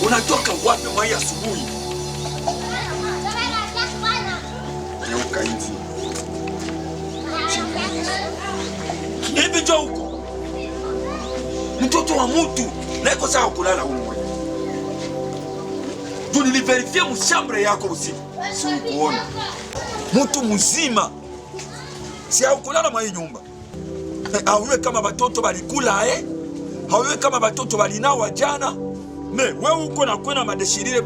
Unatoka wapi mwai asubuhi? Geuka hivi. Hivi njoo huko. Mtoto wa mtu na iko sawa kulala huko. Juu niliverifia mshambre yako usiku. Si kuona. Mtu mzima. Si au kulala mwa hii nyumba. Hauwe kama watoto walikula hauwe kama watoto walinawa jana. Wewe uko na kwenda madeshirire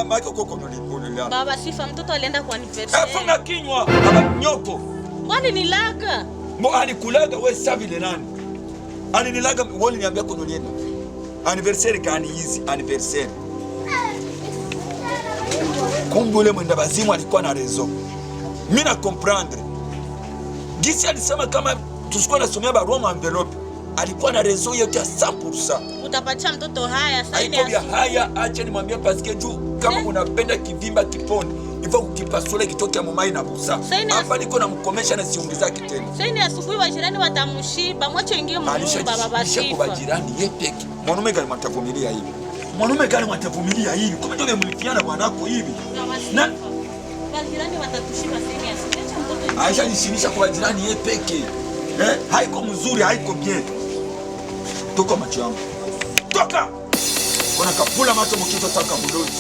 makoko konolila. Baba Sifa mtoto alienda kwa anniversary. Funga kinywa baba nyoko. Mwani nilaga. Alikulaga wewe savile nani? Alinilaga wewe niambia konolienda. Anniversary gani hizi anniversary? Kumbe ule mwenda bazimu alikuwa na rezo. Mimi na comprendre. Gisi alisema kama tusikuwa nasomea barua envelope. Alikuwa na rezo yote ya 100%. Utapatia mtoto haya sasa hivi. Haiko haya, acha nimwambie pasike juu kama unapenda kivimba kiponi, hivyo ukipasula kitoke momai na busa. Hapa niko na mkomesha na siongeza kitendo. Sasa ni asubuhi wa jirani watamshiba, mwache ingie mnyumba baba Sifa. Kwa jirani yepeki. Mwanaume gani mtavumilia hivi? Mwanaume gani mtavumilia hivi? Kama ndio mlipiana bwanako hivi. Na kwa jirani watatushiba sasa asubuhi. Acha mtoto. Aisha nishinisha kwa jirani yepeki. Haiko mzuri, haiko bien. Toka macho yangu. Toka! Kuna kapula macho mkito taka bulozi.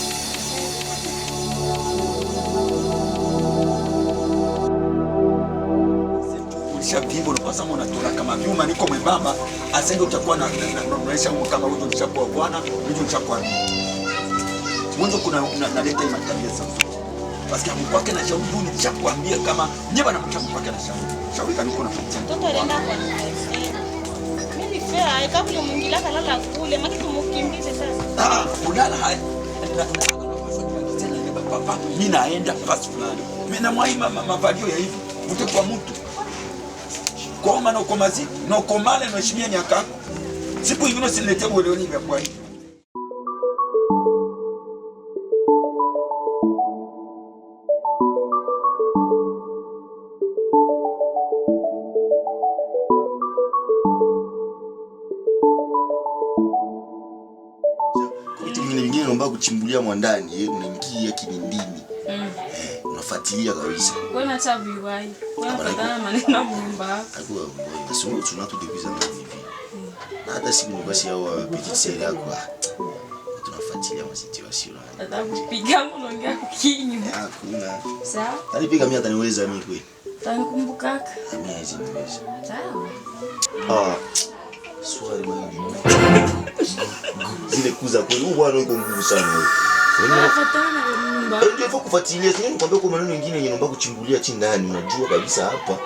Ulisha vivo na kwanza mwana tola kama vyuma niko mwembamba, asenge utakuwa na maisha kama wewe ulishakuwa bwana, wewe ulishakuwa mimi. Mwanzo kuna naleta hii matabia sasa. Basi hapo kwake na shauri duni nishakwambia kama nyeba na mtamu kwake na shauri. Shauri kaniko na mtamu. Mtoto alienda kwa anniversary. Fea, ikabule mwingila kalala kule, maki tumukimbize sasa. Ulala haya. Papa, mimi naenda fast fulani. Mimi na mwaima mavalio ya hivi. Mtu kwa mtu. Koma na komazi, na komale na heshimia miaka. Siku hivi no silete ueleoni vya kwa hivi. Kuchimbulia mwandani unaingia kilindini. Unafuatilia kabisa. Wewe acha viwai. Wewe unataka maneno mumba. Hakuwa mbona sio tunatudebiza ndani hivi. Na hata siku ni basi hao petit seri yako. Tunafuatilia situation. Nataka kupiga unaongea kinywa. Hakuna. Sawa? Alipiga mimi ataniweza mimi kweli. Tanikumbuka. Mimi hizi niweza. Sawa. Swali mimi. Zile kuza kweli bwana yuko nguvu sana wewe. Unafuatana na nyumba. Ndio kufuatilia, sio nikwambia kwa maneno mengine yenye naomba kuchimbulia chini ndani, unajua kabisa hapa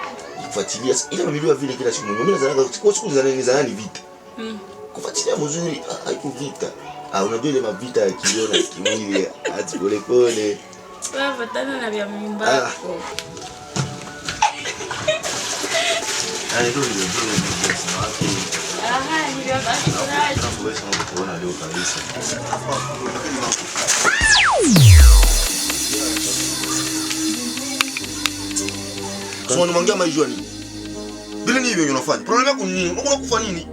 kufuatilia ile mamiliwa vile kila siku. Mimi nazana kwa siku za nani vita. Kufuatilia mzuri haiko vita. Unajua ile mavita ya kiona kimwili ati pole pole. Unafuatana na vya nyumba yako. Ndio ndio basi kuona leo kabisa. Sio nimwambia maisha nini? Bila ni hivyo unafanya. Problem yako ni nini? Unataka kufa nini?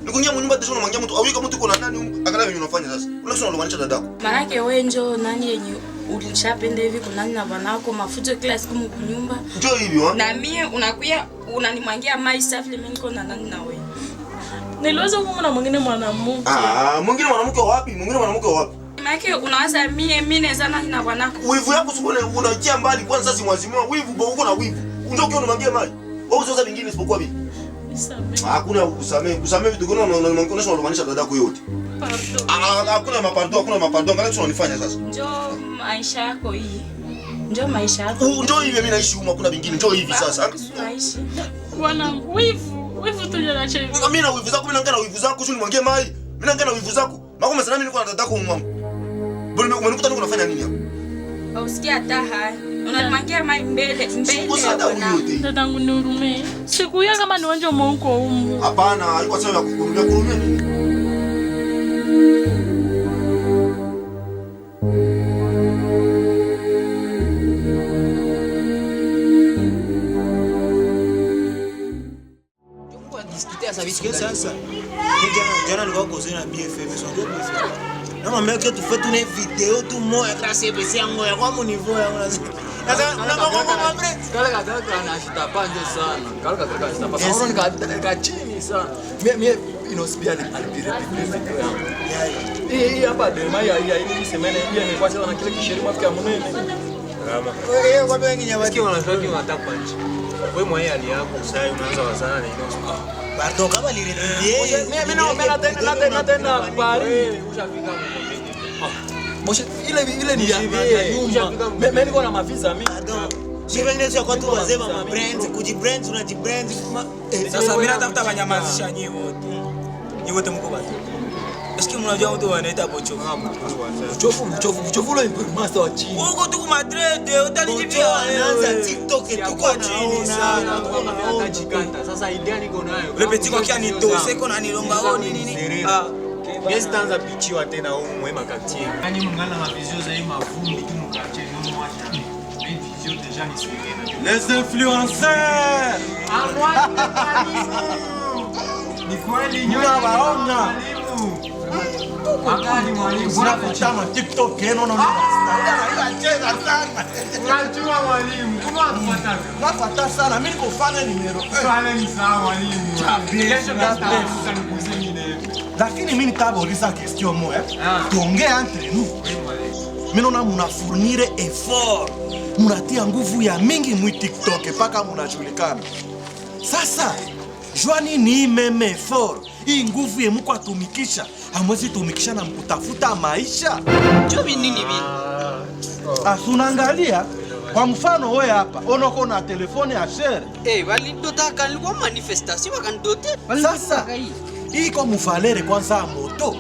Nikuingia mnyumba tena unamwambia mtu awika mtu uko na nani angalia vile unafanya sasa. Unasema unamaanisha dadako. Maana yake wewe njoo nani yenye ulishapenda hivi kuna nani na banako mafuta kila siku mkunyumba. Njoo hivyo. Na mimi unakuja unanimwangia mai safi mimi niko na nani na wewe. Niliweza kumwona mwingine mwanamke. Mwingine mwanamke wapi? Mwingine mwanamke wapi? Maana unawaza mimi naweza nani na bwanako. Wivu yako sikuone unaitia mbali kwanza sasa mwazimua wivu bo uko na wivu. Unataka ukiona unamwambia mali. Wewe usiweza vingine isipokuwa vipi? Hakuna kusamehe. Kusamehe vitu gani unaonyesha unamaanisha dadako yote. Hakuna mapardon. Ngani tunanifanya sasa? Njoo maisha yako hii. Njoo maisha yako. Njoo hivi mimi naishi huko hakuna vingine. Njoo hivi sasa. Naishi. Bwana wivu tu jana chini. Mimi na wivu zako, mimi naongea na wivu zako, sio nimwangie mai. Mimi naongea na wivu zako. Mako msana mimi niko na dadako mwangu. Bwana umenikuta niko nafanya nini hapa? Usikia hata haya. Unamwangia mai mbele. Dadangu nihurumie. Siku ya kama ni wanje umeonko huko. Hapana, haiko sawa kukurumia nini? Sasa. Jana nilikuwa kozeni na BFM, sio BFM. Non mais que tu fais une vidéo tout moi grâce à PC yango ya kwa niveau ya una. Sasa unamwambia kala kaka anashita pande sana. Kala kaka anashita pande. Unaona nika chini sana. Mimi inosibia alipire video yangu. Hii hapa dema ya hii semana hii ni kwa sababu na kile kisheri mwafika munene. Kama. Kwa wengi nyabaki wanataka wanataka punch. Wewe mwenyewe hali yako sasa unaanza wazana na ino. Pardon kama lirevidie. Mimi naomba tena Paris. Ushafika Moshe ile ni ya nyuma. Mimi niko na mavisa mimi. Sivengesha kwa tu wazee wa brands, kujibrand unajibrand. Sasa mimi natafuta wanyamazisha nyinyi wote. Nyinyi wote mko bado. Eski mnajua watu wanaita bochofu. Bochofu ule master wa chini. Uko tu Madrid, utajibia. Anaanza TikTok tuko chini sana. Unaona jikanta. Sasa idea niko nayo. Ule petiko kia ni dose iko na nilonga nini. Yes tanza pichiwa tena huko mwema kati. Yaani mngana na vizio za hii mavumbi tu mkache ndio mwacha. Hii vizio deja ni serena. Les influenceurs. Ni kweli nyinyi waona. Akali mwalimu. Unapotama TikTok yenu na unacheza sana. Unajua mwalimu, kama unapata. Unapata sana. Mimi niko fanya numero. Fanya ni sawa mwalimu. Kesho nitakuza nikuzie nini. Lakini mimi nitabauliza question moja. Tuongee entre nous. Mimi naona muna fournir effort. Munatia nguvu ya mingi mu TikTok mpaka munajulikana. Sasa Joani ni meme effort. Hii nguvu yemu kwa tumikisha. Hamwezi tumikisha na mkutafuta maisha. Jobi nini vile? Asunangalia kwa mfano wewe hapa onoko na telefone ya share. Walidota kalikuwa manifestation wakandote. Sasa hii kwa mufalere kwanza moto.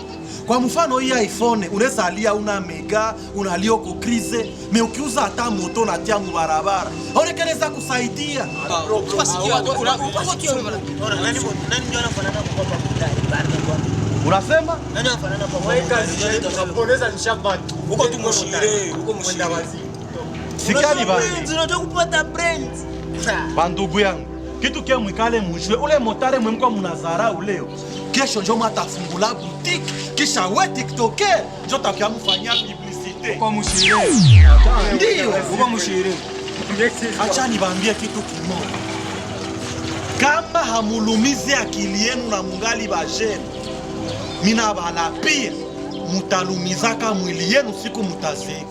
Kwa mfano hii iPhone unaweza alia una mega, unalio ku krize, me ukiuza hata moto na tia mu barabara. Onekeleza kusaidia. Bro, unasikia nani ndio anafanana kwa Unasema? nani anafanana kwa Unaweza nishamba. Uko tu mshire, uko mshire. Sikani basi. Tunataka kupata brand. Bandugu yangu, kitu kia mwikale mujue ule motare mwemko mnazarau leo. Kesho njo matafungula boutique, kisha we TikToker njo takia mfanyia publicité. Kwa mshire. Ndio, Uko mshire. acha niwaambie kitu kimoja. Kama hamulumize akili yenu na mungali bajeni, mina balapia mutalumizaka mwili yenu siku mutazika.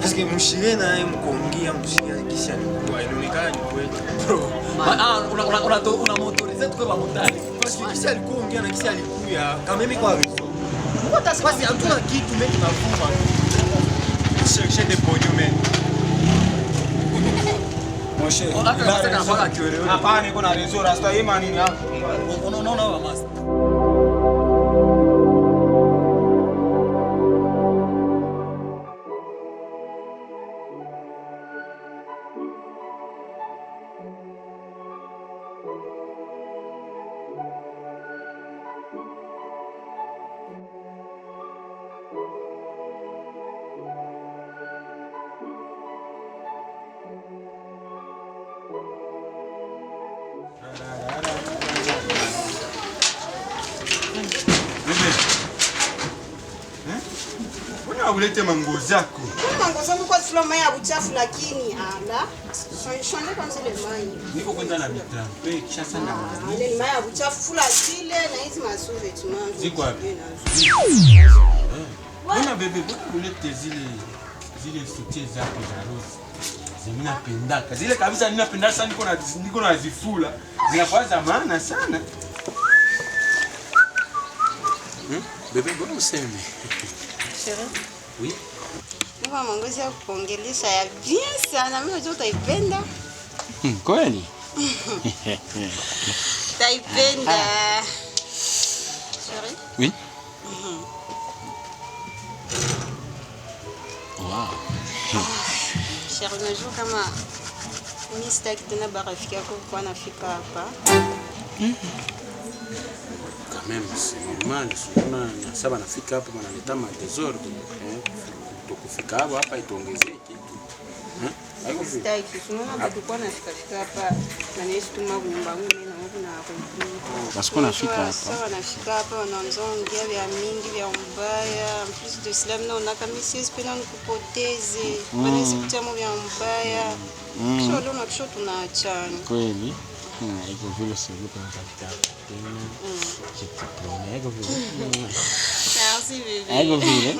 Eske mshire na yeye mkuongea mshire kisha alikuwa inaonekana ni kweli. Bro. Una motorize tu kwa motari. Kwa kisha alikuwa ongea na kisha alikuya kama mimi kwa hizo. Basi hatuna kitu mimi tunavuma. Chercher des pognon men. Mon cher. Hapana niko na rezo rasta hii manini hapo. Unaona wa master. Mbona ulete manguo zako? Manguo zangu kwa sio mai ya uchafu lakini ala. Shonde kwanza ile mai. Niko kwenda na bidhaa. Wewe kisha sana. Ile ni mai ya uchafu fula zile na hizi mazuri tunazo. Ziko wapi? Mbona bebe, mbona ulete zile sutie zako za rose? Mimi napendaka. Zile kabisa ninapenda sana niko na zifula. Zinakuwa za maana sana. Bebe, mbona useme? Chérie. Oui. Mbona mangozi ya kuongelesha ya bien sana. Mimi najua utaipenda. Kweli? Utaipenda. Chérie. Oui. Wow. Chérie, unajua kama mimi sitaki tena barafiki yako kwa nafika hapa. Quand même, c'est normal. Sasa saba nafika hapa wanaleta ma desordre. Tukufika hapa ituongezee kitu. Sitaki, unaona tulikuwa nafika hapa na nesi tuma kunyumba mimi na huko na hapo. Basi kuna fika hapa. Sasa nafika hapa wanaanza ongea vya mingi vya mbaya. En plus de cela mna unaka misi spena nikupoteze. Bana sikutamo vya mbaya. Sio leo na kisho tunaachana. Kweli? Iko vile sio kwa sababu. Iko vile. Merci bébé. Iko vile.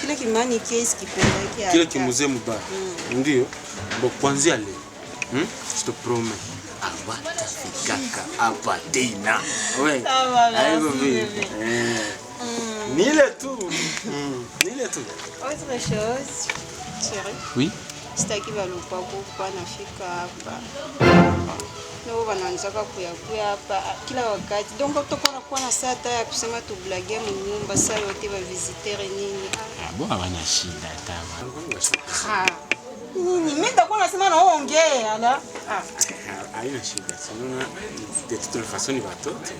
Kile kimani kiasi kipendeke hapa. Kile kimuzee mbaya. Ndio. Bo kuanzia leo. Je te promets. Awatafikaka hapa tena. Wewe. Iko vile. Nile tu. Nile tu. Autre chose. Chérie. Oui. Sitaki balukwa kwa nafika hapa. Ndio wanaanzaka kuya hapa kila wakati. Donc tutakuwa kuwa na saa ya kusema tu blague mnyumba saa yote ba visiteur nini. Bwana wana shida tawa. Nini mimi nitakuwa nasema na ongea ala. Haina shida. Sinaona de toute façon ni watoto,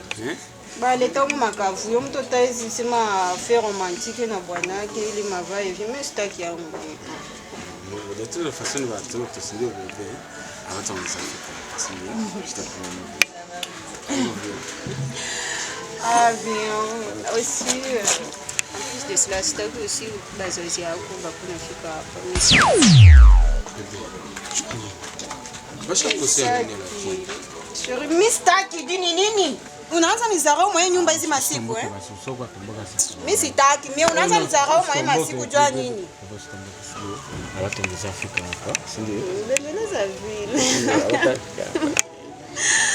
Ba leta makavu yo mtu taizi sema affaire romantique na bwanake ili mavae hivi mimi sitaki yangu. De toute façon ni watoto sio bébé. Hata msafika. Ah bien, aussi, en plus de cela, c'est aussi bazozi yako bakuna fika hapa. Basha kusema nini lakini? Shuri mistaki dini nini? Unaanza nizarau mwa nyumba hizi masiku Mimi sitaki, mimi unaanza nizarau mwa masiku jua nini? Watu wa Afrika hapa, si ndio? Mbeleza vile.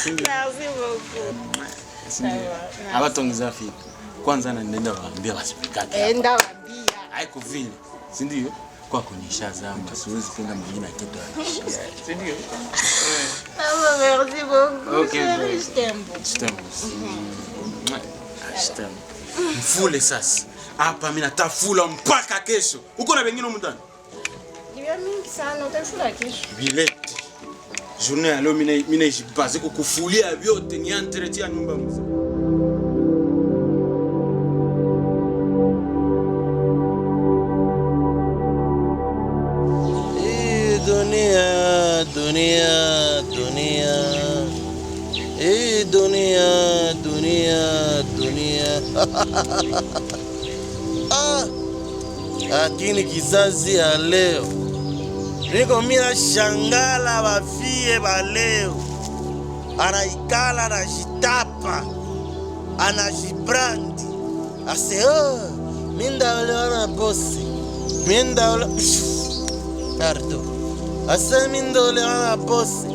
Merci beaucoup. Abatongeza Afrika. Kwanza nenda waambia wasipikake. Enda waambia. Haiko vile, si ndio? Kwa kunisha zama, siwezi kwenda mwingine kitu hapo. Si ndio? Merci beaucoup. Okay. Je t'aime. Je t'aime. Mfule sasa. Hapa mimi natafula mpaka kesho. Uko na wengine huko ndani? Ndio mingi sana, utafula kesho. Bileti. Journée ya leo mimi najibaze kukufulia vyote ni entretien nyumba mzima. Dunia. Lakini kizazi ya leo niko mimi shangala bafie ba leo anaikala na jitapa anajibrandi ase minda wale wana bosi minda wale pardon ase minda wale wana bosi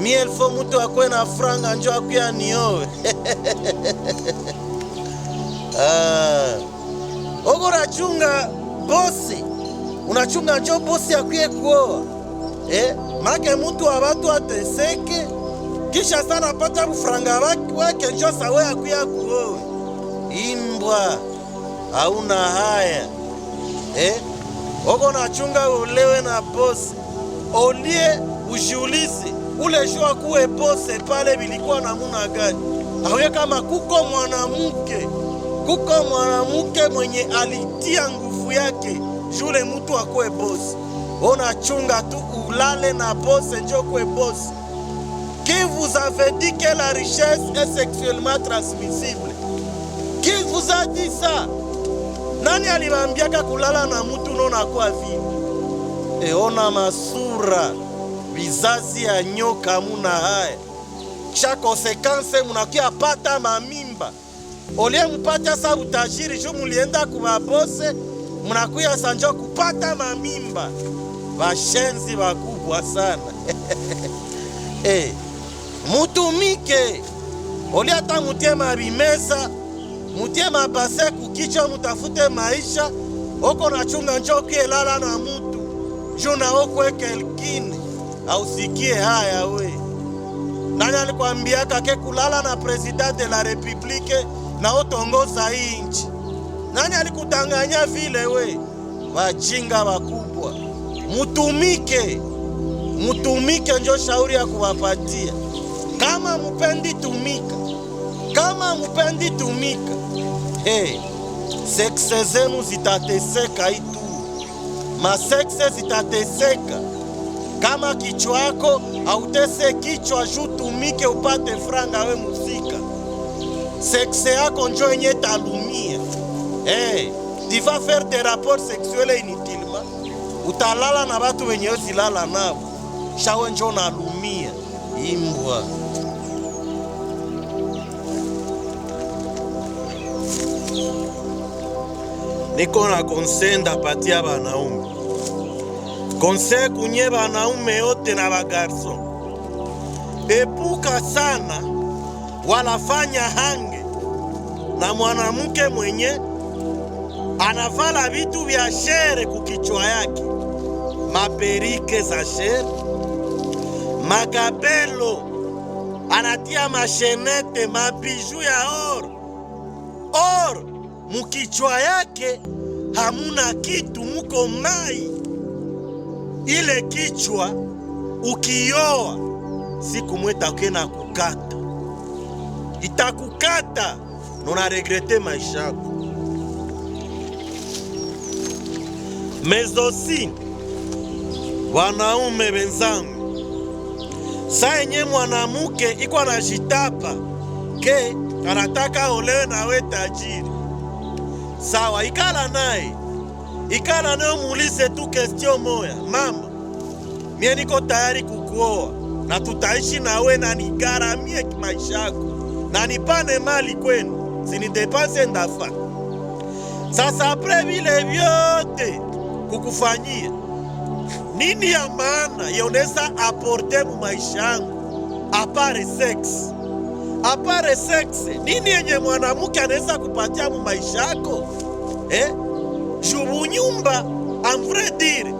mi elfo mtu akwe na franga njo akuya niowe Ogo unachunga bosi, unachunga njo bosi akuye kuoa. Make mtu wa watu ateseke, kisha sana pata franga wake njo sawe akuye kuoa. Imbwa, hauna haya. Ogo unachunga ulewe na bosi, olie ujiulize, ule jua kuwe bosi pale bilikuwa namuna gani. Awe kama kuko mwanamke mwenye alitia nguvu yake jule mtu akwe bosi. Unachunga tu ulale na bosi njo kwe bosi. Qui vous avait dit que la richesse est sexuellement transmissible? Qui vous a dit ça? Nani aliwaambiaka kulala na mtu unaona kwa vile? Ona masura vizazi ya nyoka muna haya. Cha konsekanse munakia pata mamimba. Olie mpata sa utajiri juu mulienda kubabose, munakuya sanjo kupata mamimba. Bashenzi wakubwa sana. Mutumike. Olie hata mutie mabimesa, mutie mabase kukicho mutafute maisha, oko nachunga njo kielala na mutu. Juu na okwe kelkine, ausikie haya we. Nani alikwambia kake kulala na president de la republique na otongoza inchi? Nani alikutanganya vile we? Wajinga wakubwa. Mutumike njo shauri ya kuwapatia. Kama mupendi tumika. Sexe zenu zitateseka itu. Masexe zitateseka. Kama kichwa yako hautese kichwa juu tumike upate franga we musika. Sexe yako njo yenye talumia. Tu vas faire des rapports sexuels inutilement. Utalala na watu wenye usilala nao. Shawe njo nalumia. Imbwa. Niko na conseil ndapatia banaume. Conseil kunye banaume yote na bagarson. Epuka sana walafanya hange na mwanamke mwenye anavala vitu vya shere kukichwa yake. Maperike za shere, makapelo, anatia mashenete, mabiju ya or mukichwa yake hamuna kitu, muko mai. Ile kichwa ukioa siku mweta kena kukata, itakukata nona regrete maisha yako. Mezosi wanaume wenzangu, saa yenye mwanamuke iko na jitapa ke anataka olewe na we tajiri, sawa, ikala naye muulize tu question moya, mama, mie niko tayari kukuoa na tutaishi na we na nigaramie maisha yako na nipane mali kwenu, sinidepanse ndafa. Sasa apre vile vyote kukufanyia nini ya maana yoneza aporte mu maisha yangu apare sex? Nini yenye mwanamuke anaweza kupatia mu maisha yako? Jubu nyumba amvre dire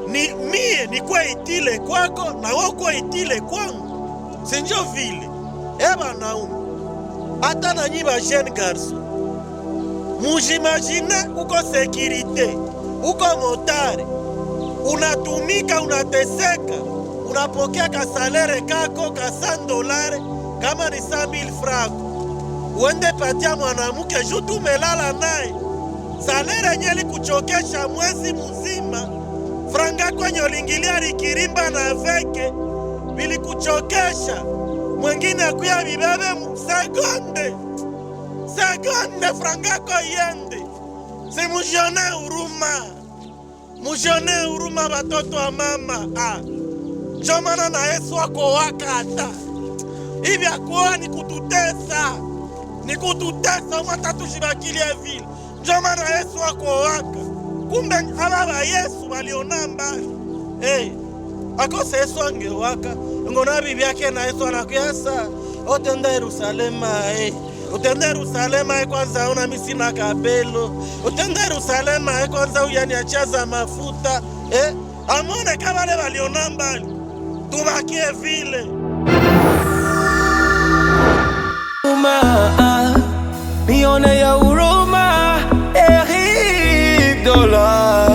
ni mie nikwe itile kwako na wako itile kwangu, sinjo vile. Banaume hata na nyiba jeune garçon, mujimagine uko sekirite, uko motare, unatumika, unateseka, unapokea kasalere kako ka $100, kama ni 100,000 francs, uende patia mwanamuke juu tumelala naye. Salere nyeli kuchokesha mwezi mzima, franga kwenye ulingilia rikirimba na veke bili kuchokesha. Mwengine kuya bibebe segonde franga ko yende. Si mujone huruma batoto wa mama. Jomana na Yesu wako wakata hivi akuwa ni kututesa mwatatujibakilia vile. Jomana Yesu wako waka, kumbe ababa Yesu waliona mbali. Akose Yesu angewaka ngona bibi yake na Yesu anakuyasa otenda Yerusalema. Utenda Yerusalema kwanza una misina kabelo. Utenda Yerusalema kwanza uyani achaza mafuta. Amone kama wale waliona mbali, tubakie vile. Mione ya huruma, Eric Dola.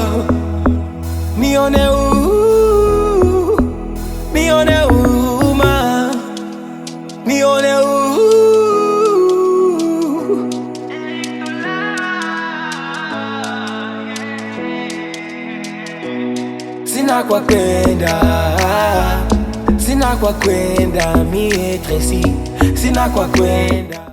Mione huruma, Sina kwa kwenda mie Tracy, sina kwa kwenda.